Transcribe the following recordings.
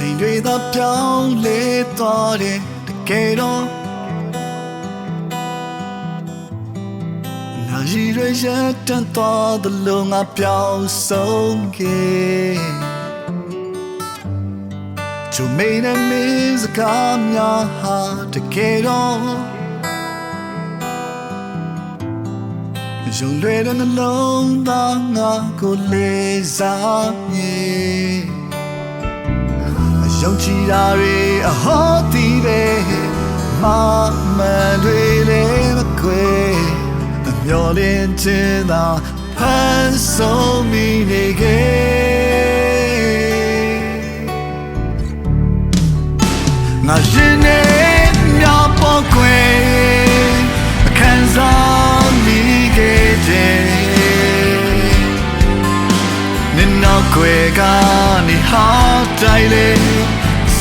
ချိန်တွေသာပြောင်းလဲသွားတယ်တကယ်တော့နာရီတွေရတန်သွားသလိုငါပြောင်းဆုံးခဲ့ကျုံမေနဲ့မင်းစကားများဟာတကယ်တော့ရုံလွယ်တဲ့နှလုံးသားငါကိုလေးစားမြေယုံကြည်တာတွေအဟောတီးပဲမမတွေလည်းမခွေမျောလင်းခြင်းသာဖန်ဆုံးမိနေခဲ့ငါရှင်နေမြပေါ်ခွေအခန်းစားမိခဲ့တယ်နေနောက်ခွေကနေဟာတိုင်းလေ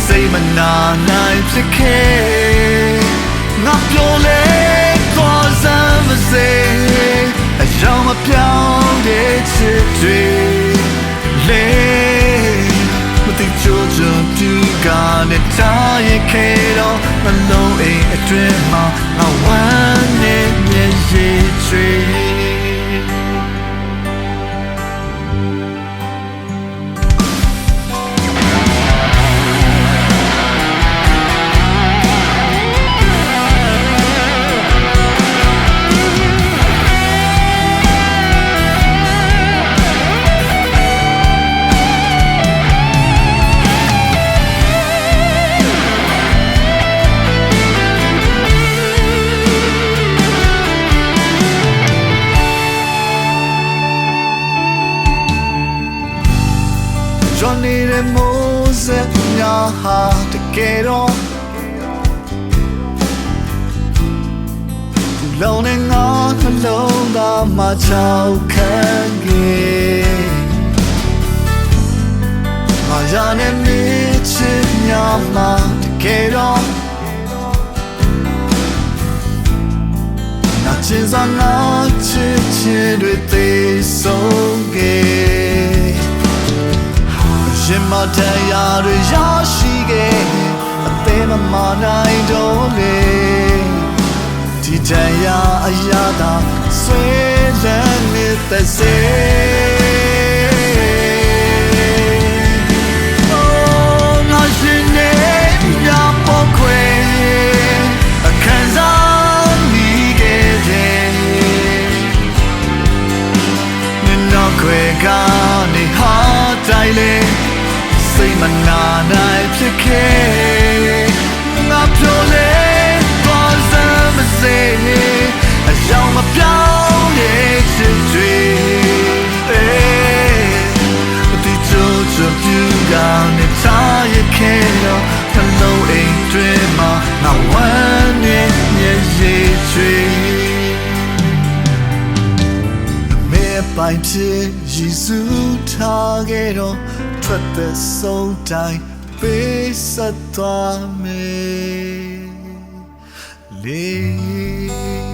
စိတ်မနာနိုင်ဖြစ်ခဲ့ငါပြောလေသွားစမ်းမစေအယောင်မပြောင်းတဲ့ချစ်တွေလေမသိကြုံပြူကနေထားရခဲ့တော့မလုံးအိမ်အတွင်းမှာငါဝမ်းနဲ့မျက်ရည်တွေJohnny de Mosesညာဟာတကယ်တော့လုံးနဲ့ငါနှလုံးသားမှာချောက်ခံခဲ့ငါရတဲ့မြစ်ချစ်ညာမှာတကယ်တော့နာချင်စငါချစ်ချင်တွေသိဆုံးခဲ့ရှင်မတရားတွေရရှိခဲ့အသေးမမနိုင်တော့လေဒီတရားအရာသာဆွေးလန်းနေတဲ့စေငါရှင်နေမြပေါ်ခွေအခန်းစားမိခဲ့တယ်နေနောက်ခွေကနေဟာတိုင်းလေစိတ်မနာနိုင်ဖြစ်ခဲ့ငါပြောလေသွားစမ်းမစေအယောင်မပြောင်းတဲ့ချစ်တွေမတိကျချင်ပြူကနေထားရခဲ့တော့နှလုံးအိမ်တွင်မှာငါဝမ်းနဲ့မျက်ရည်တွေပိုင်ဖြစ်ယေရှုထားခဲ့တော့ထွက်တဲ့ဆုံးတိုင်းပေးဆက်သွားမယ်လေ